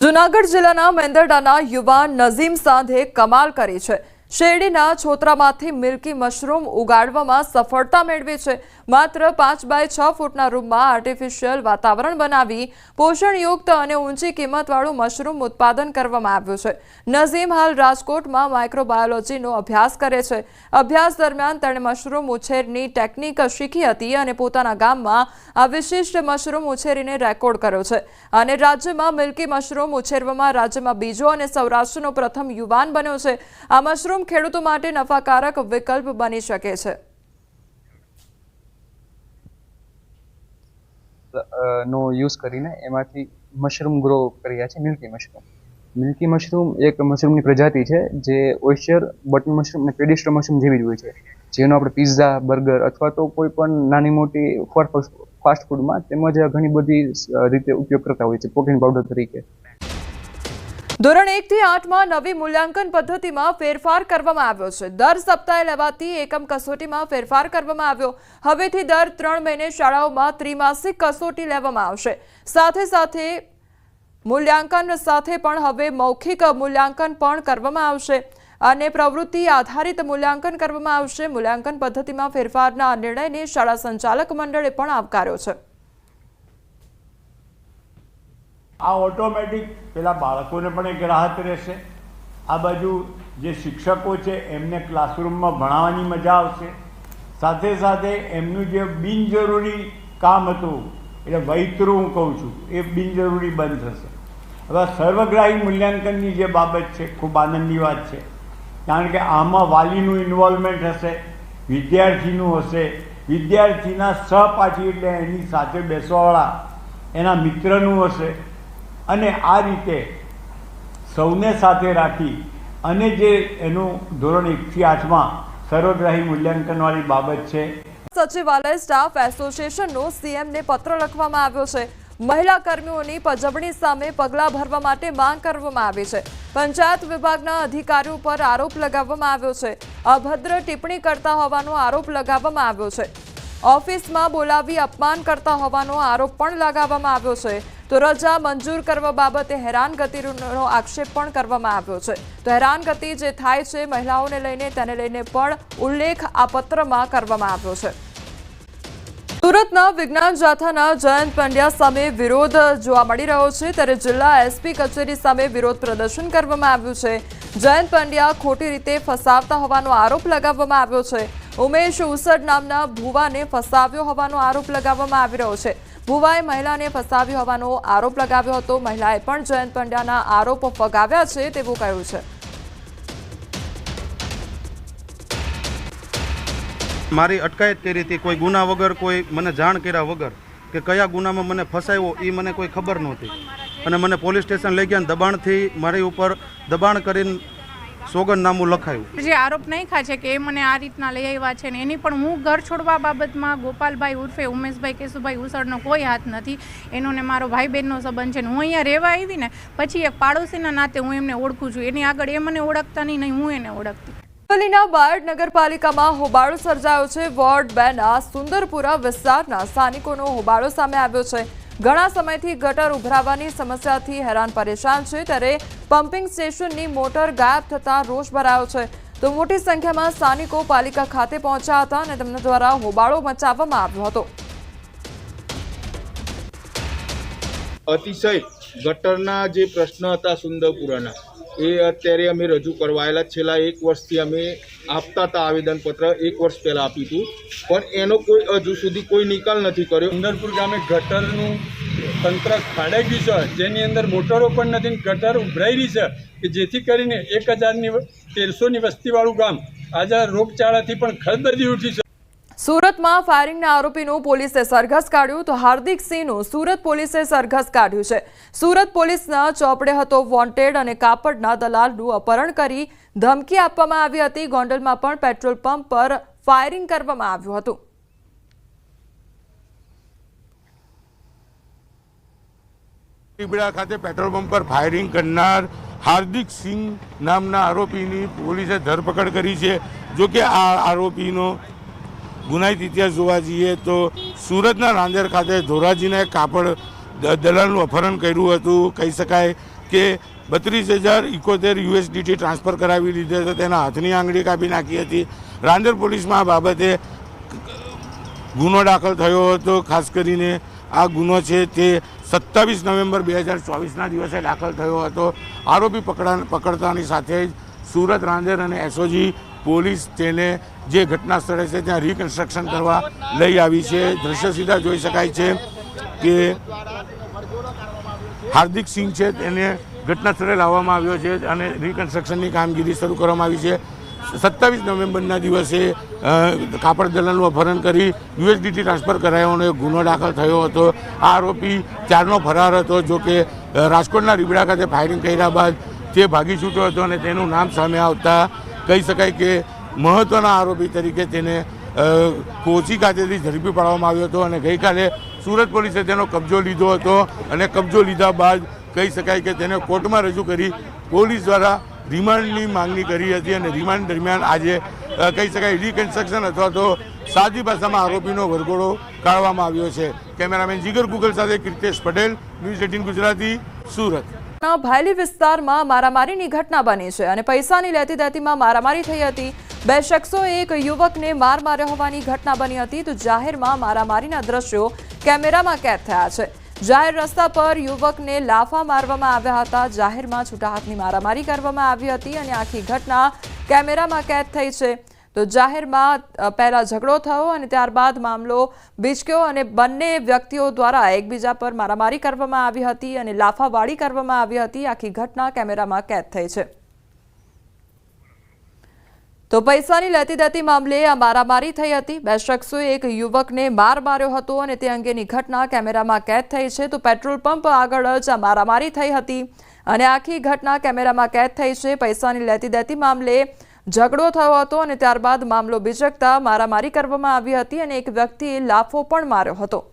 જૂનાગઢ જિલ્લાના મેંદરડાના યુવાન નઝીમ સાંધે કમાલ કરી છે। શેરડીના છોતરામાંથી મિલ્કી મશરૂમ ઉગાડવામાં સફળતા મેળવી છે। માત્ર 5 બાય 6 ફૂટના રૂમમાં આર્ટિફિશિયલ વાતાવરણ બનાવી પોષણયુક્ત અને ઊંચી કિંમતવાળું મશરૂમ ઉત્પાદન કરવામાં આવ્યું છે। નઝીમ હાલ રાજકોટમાં માઇક્રોબાયોલોજીનો અભ્યાસ કરે છે। અભ્યાસ દરમિયાન તેણે મશરૂમ ઉછેરની ટેકનિક શીખી હતી અને પોતાના ગામમાં આ વિશિષ્ટ મશરૂમ ઉછેરીને રેકોર્ડ કર્યો છે અને રાજ્યમાં મિલ્કી મશરૂમ ઉછેરવામાં રાજ્યમાં બીજો અને સૌરાષ્ટ્રનો પ્રથમ યુવાન બન્યો છે। આ મશરૂમ ખેડૂતો માટે નફાકારક વિકલ્પ બની શકે છે। નો યુઝ કરીને એમાંથી મશરૂમ ગ્રો કર્યા છે। મિલ્કી મશરૂમ એક મશરૂમની પ્રજાતિ છે જે ઓયસ્ટર, બટન મશરૂમ અને પેડિસ્ટર મશરૂમ જેવી જ હોય છે, જેનો આપણે પિઝા, બર્ગર અથવા તો કોઈ પણ નાની મોટી ફાસ્ટ ફૂડમાં તેમજ ઘણી બધી રીતે ઉપયોગ કરતા હોય છે પ્રોટીન પાવડર તરીકે। ધોરણ 1 થી 8 માં નવી મૂલ્યાંકન પદ્ધતિમાં ફેરફાર કરવામાં આવ્યો છે। દર સપ્તાહે લેવાતી એકમ કસોટીમાં ફેરફાર કરવામાં આવ્યો। હવેથી દર 3 મહિને શાળાઓમાં ત્રિમાસિક કસોટી લેવામાં આવશે। સાથે સાથે મૂલ્યાંકન સાથે પણ હવે મૌખિક મૂલ્યાંકન પણ કરવામાં આવશે અને પ્રવૃત્તિ આધારિત મૂલ્યાંકન કરવામાં આવશે। મૂલ્યાંકન પદ્ધતિમાં ફેરફારના નિર્ણયને શાળા સંચાલક મંડળે પણ આવકાર્યો છે। આ ઓટોમેટિક પેલા બાળકોને પણ એક રાહત રહેશે। આ બાજુ જે શિક્ષકો છે એમને ક્લાસરૂમમાં ભણાવવાની મજા આવશે। સાથે સાથે એમનું જે બિનજરૂરી કામ હતું એટલે વૈતરું હું કહું છું એ બિનજરૂરી બંધ થશે। હવે સર્વગ્રાહી મૂલ્યાંકનની જે બાબત છે ખૂબ આનંદની વાત છે, કારણ કે આમાં વાલીનું ઇન્વોલ્વમેન્ટ હશે, વિદ્યાર્થીનું હશે, વિદ્યાર્થીના સહપાઠી એટલે એની સાથે બેસવાવાળા એના મિત્રનું હશે અને આ રીતે સૌને સાથે રાખી અને જે એનું ધોરણ 1 થી 8માં સર્વગ્રાહી મૂલ્યાંકનવાળી બાબત છે। સચિવાલય સ્ટાફ એસોસિએશનનો સીએમને પત્ર લખવામાં આવ્યો છે। મહિલા કર્મીઓની પજવણી સામે પગલાં ભરવા માટે માંગ કરવામાં આવી છે। પંચાયત વિભાગના અધિકારીઓ પર આરોપ લગાવવામાં આવ્યો છે। અભદ્ર ટિપ્પણી કરતા હોવાનો આરોપ લગાવવામાં આવ્યો છે। ઓફિસમાં બોલાવી અપમાન કરતા હોવાનો આરોપ પણ લગાવવામાં આવ્યો છે। તો રજા મંજૂર કરવા બાબતે હેરાનગતિનો આક્ષેપ પણ કરવામાં આવ્યો છે। તો હેરાનગતિ જે થાય છે મહિલાઓને લઈને તેને લઈને પણ ઉલ્લેખ આ પત્રમાં કરવામાં આવ્યો છે। સુરતના વિજ્ઞાન જાથાના જયંત પંડ્યા સામે વિરોધ જોવા મળી રહ્યો છે, ત્યારે જિલ્લા એસપી કચેરી સામે વિરોધ પ્રદર્શન કરવામાં આવ્યું છે। જયંત પંડ્યા ખોટી રીતે ફસાવતા હોવાનો આરોપ લગાવવામાં આવ્યો છે। ઉમેશ ઉસડ નામના ભુવાને ફસાવ્યો હોવાનો આરોપ લગાવવામાં આવી રહ્યો છે। ભુવાએ મહિલાને ફસાવી હોવાનો આરોપ લગાવ્યો હતો। મહિલાએ પણ જયંત પંડ્યાના આરોપ ફગાવ્યા છે તેવું કહ્યું છે। મારી અટકાયત કરી હતી કોઈ ગુના વગર, કોઈ મને જાણ કર્યા વગર કે કયા ગુનામાં મને ફસાવ્યો એ મને કોઈ ખબર નહોતી અને મને પોલીસ સ્ટેશન લઈ ગયા। દબાણથી મારી ઉપર દબાણ કરીને સોગંદનામું લખાયું। જે આરોપ નાખ્યા છે કે એ મને આ રીતના લઈ આવ્યા છે ને એની પણ હું ઘર છોડવા બાબતમાં ગોપાલભાઈ ઉર્ફે ઉમેશભાઈ કેશુભાઈ ઉસળનો કોઈ હાથ નથી। એનો ને મારો ભાઈ બહેનનો સંબંધ છે ને હું અહીંયા રહેવા આવી ને પછી એક પાડોશીના નાતે હું એમને ઓળખું છું, એની આગળ એ મને ઓળખતા નહીં હું એને ઓળખતી। અરવલ્લીના બાયડ નગરપાલિકામાં હોબાળો સર્જાયો છે। વોર્ડ 2 ના સુંદરપુરા વિસ્તારના સ્થાનિકોનો હોબાળો સામે આવ્યો છે। ઘણા સમયથી ગટર ઉભરાવાની સમસ્યાથી હેરાન પરેશાન છે, ત્યારે પમ્પિંગ સ્ટેશનની મોટર ગાયબ થતા રોષ ભરાયો છે। તો મોટી સંખ્યામાં સ્થાનિકો પાલિકા ખાતે પહોંચ્યા હતા અને તેમના દ્વારા હોબાળો મચાવવામાં આવ્યો હતો। અતિશય ગટરના જે પ્રશ્ન હતા સુંદરપુરાના એ અત્યારે અમે રજૂ કરવાયેલા। છેલ્લા 1 વર્ષથી અમે આપતા હતા આવેદનપત્ર, 1 વર્ષ પહેલાં આપ્યું હતું, પણ એનો કોઈ હજુ સુધી કોઈ નિકાલ નથી કર્યો। સુંદરપુર ગામે ગટરનું તંત્ર ખાડાઈ ગયું છે, જેની અંદર મોટરો પણ નથી, ગટર ઉભરાઈ રહી છે કે જેથી કરીને 1300ની વસ્તીવાળું ગામ આજે રોગચાળાથી પણ ખળબળી ઉઠી છે। સુરતમાં ફાયરિંગના આરોપીનું પોલીસે સરઘસ કાઢ્યું, તો હાર્દિક સિંહનું સુરત પોલીસે સરઘસ કાઢ્યું છે। સુરત પોલીસના ચોપડે હતો વોન્ટેડ અને કાપડના દલાલનું અપહરણ કરી ધમકી આપવામાં આવી હતી। ગોંડલમાં પણ પેટ્રોલ પંપ પર ફાયરિંગ કરવામાં આવ્યું હતું। ટીબડા ખાતે પેટ્રોલ પંપ પર ફાયરિંગ કરનાર હાર્દિક સિંહ નામના આરોપીની પોલીસે ધરપકડ કરી છે। જો કે આ આરોપીનો ગુનાહિત ઇતિહાસ જોવા જઈએ તો સુરતના રાંદેર ખાતે ધોરાજીના એક કાપડ દલાલનું અપહરણ કર્યું હતું, કહી શકાય કે 32,071 USDT ટ્રાન્સફર કરાવી લીધા હતા, તેના હાથની આંગળી કાપી નાખી હતી. રાંદેર પોલીસમાં આ બાબતે ગુનો દાખલ થયો હતો. ખાસ કરીને આ ગુનો છે તે 27 નવેમ્બર 2024ના દિવસે દાખલ થયો હતો. આરોપી પકડતાની સાથે જ સુરત, રાંદેર અને SOG પોલીસ તેને જે ઘટના સ્થળે છે ત્યાં રિકન્સ્ટ્રક્શન કરવા લઈ આવી છે. દ્રશ્ય સીધા જોઈ શકાય છે કે હાર્દિક સિંહ છે તેને ઘટના સ્થળે લાવવામાં આવ્યો છે અને રિકન્સ્ટ્રક્શનની કામગીરી શરૂ કરવામાં આવી છે. 27 નવેમ્બરના દિવસે કાપડ દલાલનું અપહરણ કરી USDT ટ્રાન્સફર કરાવવાનો એક ગુનો દાખલ થયો હતો. આ આરોપી 4નો ફરાર હતો. જો કે રાજકોટના રીબડા ખાતે ફાયરિંગ કર્યા બાદ તે ભાગી છૂટ્યો હતો અને તેનું નામ સામે આવતા કહી શકાય કે મહત્ત્વના આરોપી તરીકે તેને કોચી ખાતેથી ઝડપી પાડવામાં આવ્યો હતો અને ગઈકાલે સુરત પોલીસે તેનો કબજો લીધો હતો અને કબજો લીધા બાદ કહી શકાય કે તેને કોર્ટમાં રજૂ કરી પોલીસ દ્વારા રિમાન્ડની માંગણી કરી હતી અને રિમાન્ડ દરમિયાન આજે કહી શકાય રિકન્સ્ટ્રક્શન અથવા તો સાદી ભાષામાં આરોપીનો વરઘોડો કાઢવામાં આવ્યો છે. કેમેરામેન જીગર ગુગલ સાથે કીર્તેશ પટેલ, ન્યૂઝ 18 ગુજરાતી, સુરત. ભાયલી વિસ્તારમાં મારામારીની ઘટના બની છે અને પૈસાની લેતી દેતીમાં મારામારી થઈ હતી. 2 શખ્સોએ એક યુવકને માર માર્યો હોવાની ઘટના બની હતી. તો જાહેરમાં મારામારીના દ્રશ્યો કેમેરામાં કેદ થયા છે. જાહેર રસ્તા પર યુવકને લાફા મારવામાં આવ્યા હતા. જાહેરમાં છૂટા હાથની મારામારી કરવામાં આવી હતી અને આખી ઘટના કેમેરામાં કેદ થઈ છે. તો જાહેરમાં પહેલા ઝઘડો થયો અને ત્યારબાદ મામલો બીચક્યો અને બંને વ્યક્તિઓ દ્વારા એકબીજા પર મારામારી કરવામાં આવી હતી અને લાફાવાળી કરવામાં આવી હતી. આખી ઘટના કેમેરામાં કેદ થઈ છે. તો પૈસાની લેતી દેતી મામલે આ મારામારી થઈ હતી. 2 શખ્સોએ એક યુવકને માર માર્યો હતો અને તે અંગેની ઘટના કેમેરામાં કેદ થઈ છે. તો પેટ્રોલ પંપ આગળ જ આ મારામારી થઈ હતી અને આખી ઘટના કેમેરામાં કેદ થઈ છે. પૈસાની લેતી દેતી મામલે ઝઘડો થયો હતો અને ત્યારબાદ મામલો બીચકતા મારામારી કરવામાં આવી હતી અને એક વ્યક્તિએ લાફો પણ માર્યો હતો.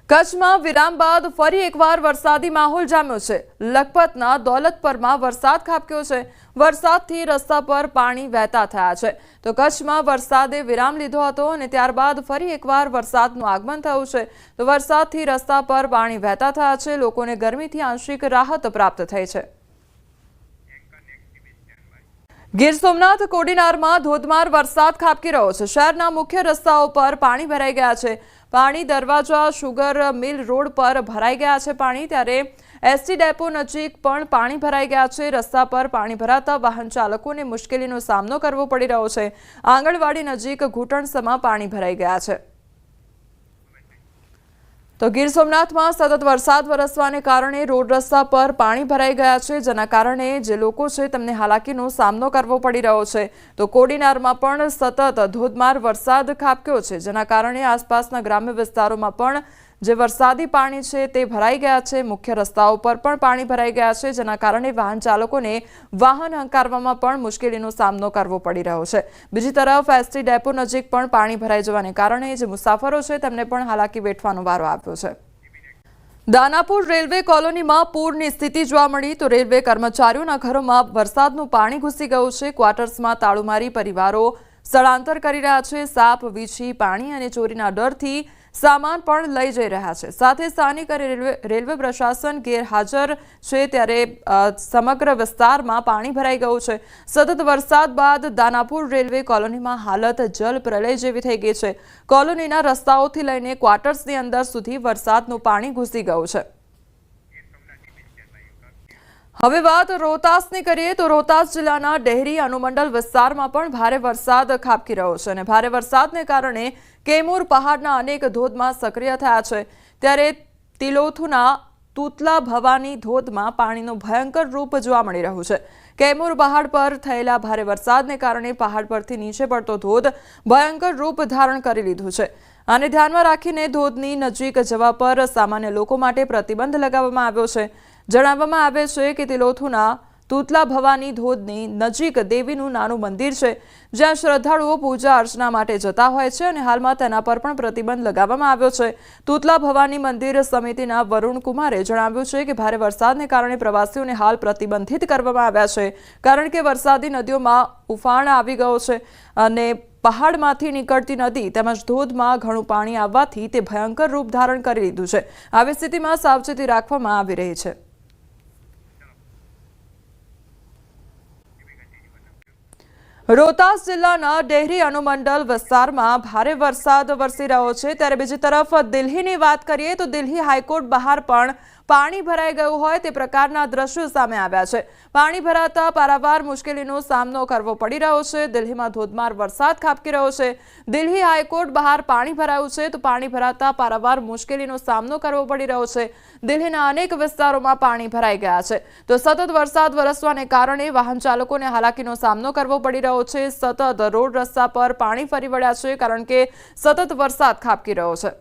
કચ્છમાં વિરામ બાદ ફરી એકવાર વરસાદી માહોલ જામ્યો છે. લખપતના દોલતપરમાં વરસાદ ખાબક્યો છે. વરસાદથી રસ્તા પર પાણી વહેતા થયા છે. તો કચ્છમાં વરસાદે વિરામ લીધો હતો અને ત્યારબાદ ફરી એકવાર વરસાદનું આગમન થયું છે. તો વરસાદથી રસ્તા પર પાણી વહેતા થયા છે. લોકોને ગરમીથી આંશિક રાહત પ્રાપ્ત થઈ છે. ગીર સોમનાથ કોડીનારમાં ધોધમાર વરસાદ ખાબકી રહ્યો છે. શહેરના મુખ્ય રસ્તાઓ પર પાણી ભરાઈ ગયા છે. પાણી દરવાજા શુગર મિલ રોડ પર ભરાઈ ગયા છે પાણી. ત્યારે ST ડેપો નજીક પણ પાણી ભરાઈ ગયા છે. રસ્તા પર પાણી ભરાતા વાહન ચાલકોને મુશ્કેલીનો સામનો કરવો પડી રહ્યો છે. આંગણવાડી નજીક ઘૂંટણસમાં પાણી ભરાઈ ગયા છે. તો ગીર સોમનાથમાં સતત વરસાદ વરસવાને કારણે રોડ રસ્તા પર પાણી ભરાઈ ગયા છે, જેના કારણે જે લોકો છે તેમને હાલાકીનો સામનો કરવો પડી રહ્યો છે. તો કોડીનારમાં પણ સતત ધોધમાર વરસાદ ખાબક્યો છે, જેના કારણે આસપાસના ગ્રામ્ય વિસ્તારોમાં પણ જે વરસાદી પાણી છે તે ભરાઈ ગયા છે. મુખ્ય રસ્તાઓ પર પણ પાણી ભરાઈ ગયા છે, જેના કારણે વાહન ચાલકોને વાહન હંકારવામાં પણ મુશ્કેલીનો સામનો કરવો પડી રહ્યો છે. બીજી તરફ ST ડેપો નજીક પણ પાણી ભરાઈ જવાને કારણે જે મુસાફરો છે તેમને પણ હાલાકી વેઠવાનો વારો આવ્યો છે. દાનાપુર રેલવે કોલોનીમાં પૂરની સ્થિતિ જોવા મળી. તો રેલવે કર્મચારીઓના ઘરોમાં વરસાદનું પાણી ઘૂસી ગયું છે. ક્વાર્ટર્સમાં તાળું મારી પરિવારો સ્થળાંતર કરી રહ્યા છે. સાપ, વીછી, પાણી અને ચોરીના ડરથી સામાન પણ લઈ જઈ રહ્યા છે. સાથે સ્થાનિક રેલવે પ્રશાસન ગેરહાજર છે, ત્યારે સમગ્ર વિસ્તારમાં પાણી ભરાઈ ગયું છે. સતત વરસાદ બાદ દાનાપુર રેલવે કોલોનીમાં હાલત જલ પ્રલય જેવી થઈ ગઈ છે. કોલોનીના રસ્તાઓથી લઈને ક્વાર્ટર્સની અંદર સુધી વરસાદનું પાણી ઘૂસી ગયું છે. હવે વાત રોહતાસની કરીએ તો રોહતાસ જિલ્લાના ડેહરી અનુમંડલ વિસ્તારમાં પણ ભારે વરસાદ ખાબકી રહ્યો છે અને ભારે વરસાદને કારણે કેમૂર પહાડના અનેક ધોધમાં સક્રિય થયા છે. ત્યારે તિલોથુના તૂતલા ભવાની ધોધમાં પાણીનું ભયંકર રૂપ જોવા મળી રહ્યું છે. કેમૂર પહાડ પર થયેલા ભારે વરસાદને કારણે પહાડ પરથી નીચે પડતો ધોધ ભયંકર રૂપ ધારણ કરી લીધું છે. આને ધ્યાનમાં રાખીને ધોધની નજીક જવા પર સામાન્ય લોકો માટે પ્રતિબંધ લગાવવામાં આવ્યો છે. જણાવવામાં આવે છે કે તિલોથુના તૂતલા ભવાની ધોધની નજીક દેવીનું નાનું મંદિર છે, જ્યાં શ્રદ્ધાળુઓ પૂજા અર્ચના માટે જતા હોય છે અને હાલમાં તેના પર પણ પ્રતિબંધ લગાવવામાં આવ્યો છે. તૂતલા ભવાની મંદિર સમિતિના વરુણ કુમારે જણાવ્યું છે કે ભારે વરસાદને કારણે પ્રવાસીઓને હાલ પ્રતિબંધિત કરવામાં આવ્યા છે, કારણ કે વરસાદી નદીઓમાં ઉફાણ આવી ગયો છે અને પહાડમાંથી નીકળતી નદી તેમજ ધોધમાં ઘણું પાણી આવવાથી તે ભયંકર રૂપ ધારણ કરી લીધું છે. આવી સ્થિતિમાં સાવચેતી રાખવામાં આવી રહી છે. રોહતાસ જિલ્લાના ડેહરી અનુમંડળ વિસ્તારમાં ભારે વરસાદ વરસી રહ્યો છે, ત્યારે બીજી તરફ દિલ્હીની વાત કરીએ તો દિલ્હી હાઈકોર્ટ બહાર પણ પાણી ભરાઈ ગયું હોય તે પ્રકારના દ્રશ્યો સામે આવ્યા છે. પાણી ભરાતા પારાવાર મુશ્કેલીનો સામનો કરવો પડી રહ્યો છે. દિલ્હીમાં ધોધમાર વરસાદ ખાબકી રહ્યો છે. દિલ્હી હાઈકોર્ટ બહાર પાણી ભરાયું છે તો પાણી ભરાતા પારાવાર મુશ્કેલીનો સામનો કરવો પડી રહ્યો છે. દિલ્હીના અનેક વિસ્તારોમાં પાણી ભરાઈ ગયા છે તો સતત વરસાદ વરસવાને કારણે વાહન ચાલકોને હાલાકીનો સામનો કરવો પડી રહ્યો છે. સતત રોડ રસ્તા પર પાણી ફરી વળ્યા છે, કારણ કે સતત વરસાદ ખાબકી રહ્યો છે.